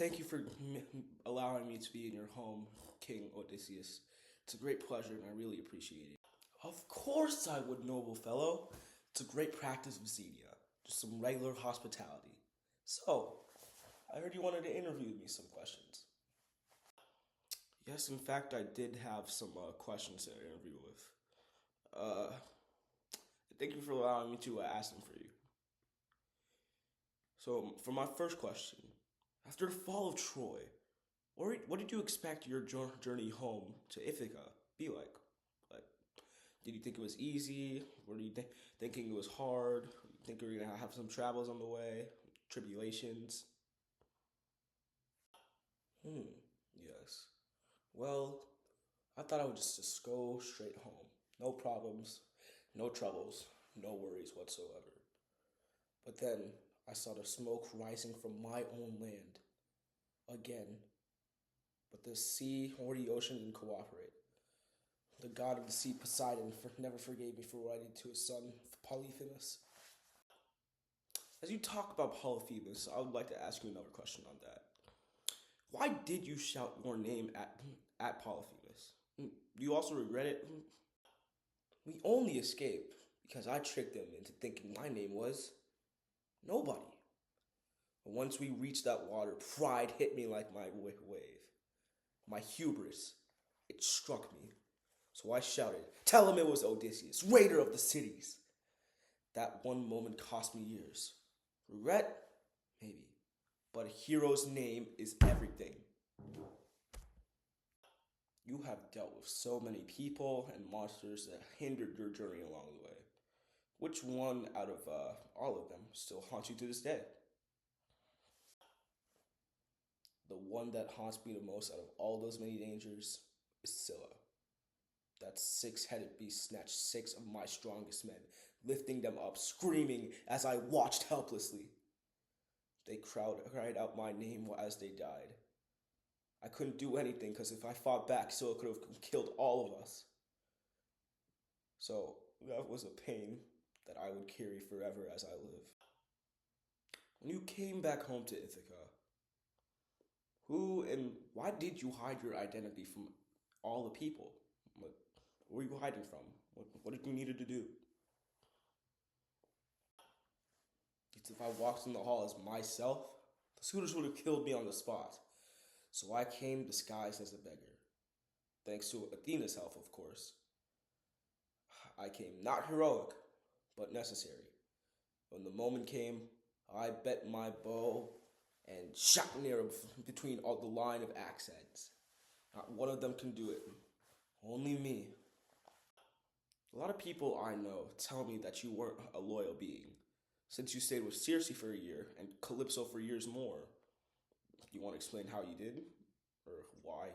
thank you for allowing me to be in your home, King Odysseus. It's a great pleasure and I really appreciate it. Of course I would, noble fellow. It's a great practice of Xenia. Just some regular hospitality. So, I heard you wanted to interview me some questions. Yes, in fact, I did have some questions to interview with. Uh, Thank you for allowing me to ask them for you. So, for my first question, after the fall of Troy, what did you expect your journey home to Ithaca be like? Like, did you think it was easy? Were you thinking it was hard? You think you were gonna have some travels on the way, tribulations? Hmm. Yes. Well, I thought I would just go straight home. No problems, no troubles, no worries whatsoever. But then I saw the smoke rising from my own land again. But the sea or the ocean didn't cooperate. The god of the sea, Poseidon, never forgave me for what I did to his son, Polyphemus. As you talk about Polyphemus, I would like to ask you another question on that. Why did you shout your name at Polyphemus? Do you also regret it? We only escaped because I tricked him into thinking my name was nobody. But once we reached that water, pride hit me like my wave. My hubris, it struck me. So I shouted, "Tell him it was Odysseus, raider of the cities." That one moment cost me years. Regret? Maybe. But a hero's name is everything. You have dealt with so many people and monsters that hindered your journey along the way. Which one out of all of them still haunts you to this day? The one that haunts me the most out of all those many dangers is Scylla. That six-headed beast snatched six of my strongest men, lifting them up, screaming as I watched helplessly. They cried out my name as they died. I couldn't do anything because if I fought back, Scylla could have killed all of us. So that was a pain that I would carry forever as I live. When you came back home to Ithaca, who and why did you hide your identity from all the people? What were you hiding from? What did you needed to do? If I walked in the hall as myself, the suitors would have killed me on the spot. So I came disguised as a beggar. Thanks to Athena's help, of course. I came not heroic, but necessary. When the moment came, I bent my bow and shot near between all the line of axe heads. Not one of them can do it. Only me. A lot of people I know tell me that you weren't a loyal being, since you stayed with Circe for a year and Calypso for years more. You want to explain how you did? Or why?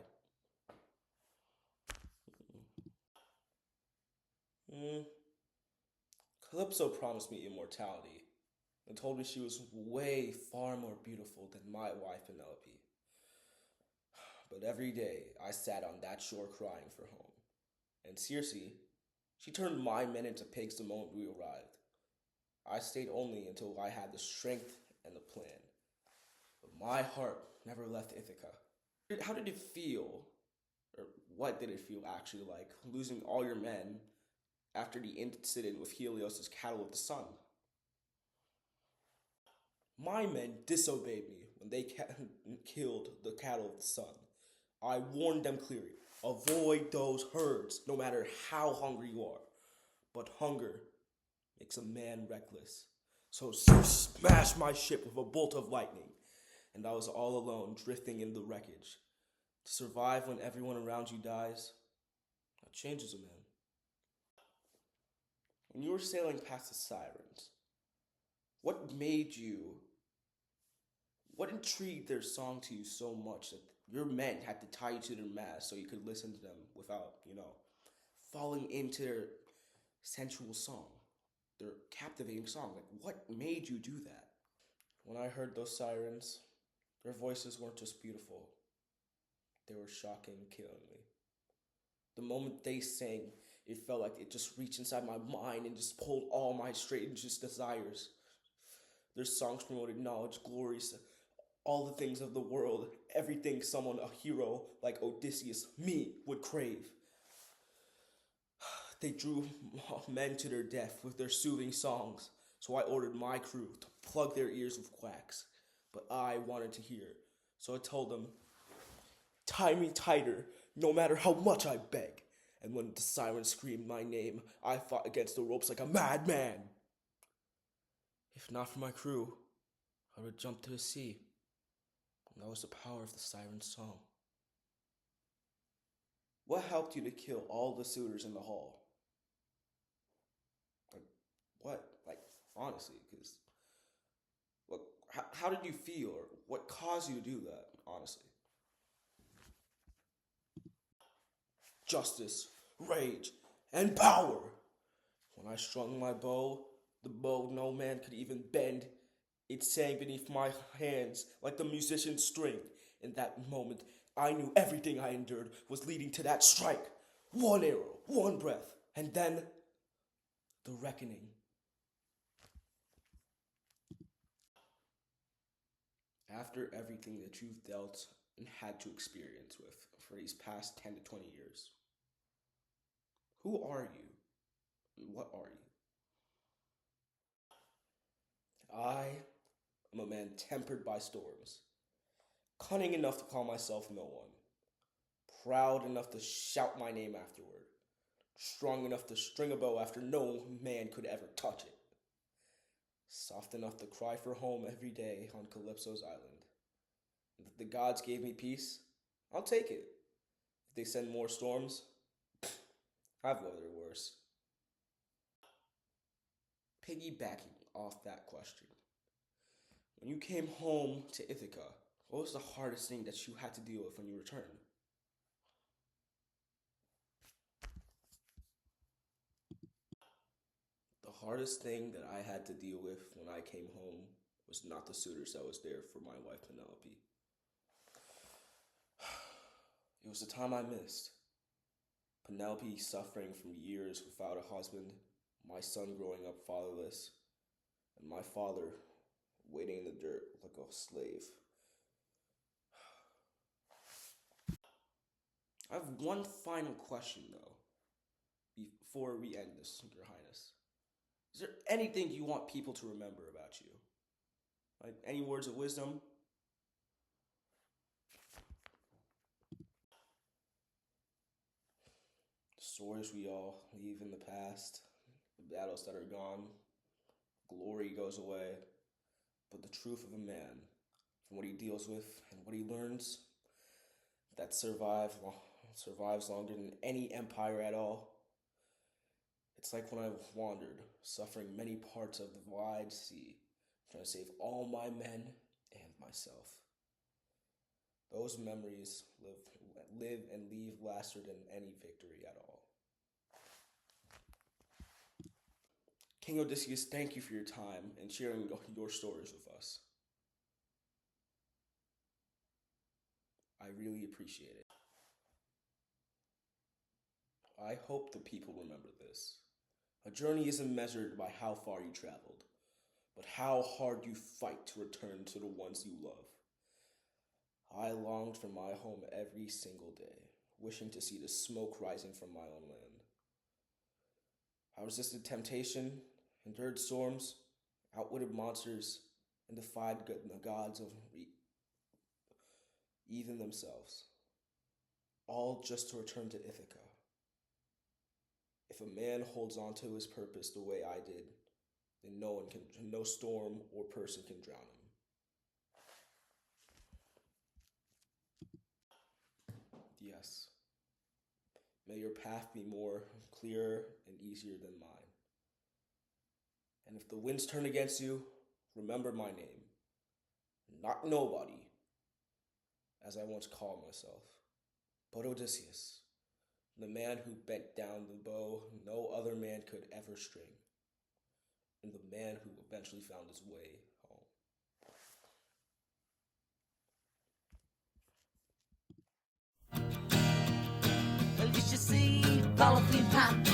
Calypso promised me immortality and told me she was way far more beautiful than my wife Penelope. But every day I sat on that shore crying for home. And Circe, she turned my men into pigs the moment we arrived. I stayed only until I had the strength and the plan. But my heart never left Ithaca. How did it feel, or what did it feel actually like, losing all your men after the incident with Helios' cattle of the sun? My men disobeyed me when they killed the cattle of the sun. I warned them clearly, avoid those herds, no matter how hungry you are. But hunger makes a man reckless. So Zeus smashed my ship with a bolt of lightning, and I was all alone, drifting in the wreckage. To survive when everyone around you dies, that changes a man. When you were sailing past the sirens, what intrigued their song to you so much that your men had to tie you to their mast so you could listen to them without, falling into their sensual song, their captivating song? Like, what made you do that? When I heard those sirens, their voices weren't just beautiful. They were shocking and killing me. The moment they sang, it felt like it just reached inside my mind and just pulled all my strangest desires. Their songs promoted knowledge, glories, All the things of the world, everything someone, a hero like Odysseus, me, would crave. They drew men to their death with their soothing songs, so I ordered my crew to plug their ears with quacks. But I wanted to hear, so I told them, tie me tighter, no matter how much I beg. And when the siren screamed my name, I fought against the ropes like a madman. If not for my crew, I would jump to the sea. And that was the power of the siren's song. What helped you to kill all the suitors in the hall? Like, what? Like, honestly, because how did you feel, or what caused you to do that, honestly? Justice, rage, and power. When I strung my bow, the bow no man could even bend, it sang beneath my hands like the musician's string. In that moment, I knew everything I endured was leading to that strike. One arrow, one breath, and then the reckoning. After everything that you've dealt and had to experience with for these past 10 to 20 years, who are you? And what are you? I am a man tempered by storms, cunning enough to call myself no one, proud enough to shout my name afterward, strong enough to string a bow after no man could ever touch it, soft enough to cry for home every day on Calypso's island. And if the gods gave me peace, I'll take it. If they send more storms, I've weathered worse. Piggybacking off that question, when you came home to Ithaca, what was the hardest thing that you had to deal with when you returned? The hardest thing that I had to deal with when I came home was not the suitors that was there for my wife Penelope. It was the time I missed. Penelope suffering from years without a husband, my son growing up fatherless, and my father waiting in the dirt like a slave. I have one final question, though, before we end this, Your Highness. Is there anything you want people to remember about you? Like, any words of wisdom? The stories we all leave in the past, the battles that are gone, glory goes away, but the truth of a man, from what he deals with and what he learns, that survives longer than any empire at all. It's like when I wandered, suffering many parts of the wide sea, trying to save all my men and myself. Those memories live and leave lasting than any victory at all. King Odysseus, thank you for your time and sharing your stories with us. I really appreciate it. I hope the people remember this. A journey isn't measured by how far you traveled, but how hard you fight to return to the ones you love. I longed for my home every single day, wishing to see the smoke rising from my own land. I resisted temptation, endured storms, outwitted monsters, and defied the gods of even themselves, all just to return to Ithaca. If a man holds on to his purpose the way I did, then no storm or person can drown him. Yes. May your path be more clear and easier than mine. And if the winds turn against you, remember my name. Not nobody, as I once called myself, but Odysseus, the man who bent down the bow no other man could ever string, and the man who eventually found his way home. Well, you should see, powerfully packed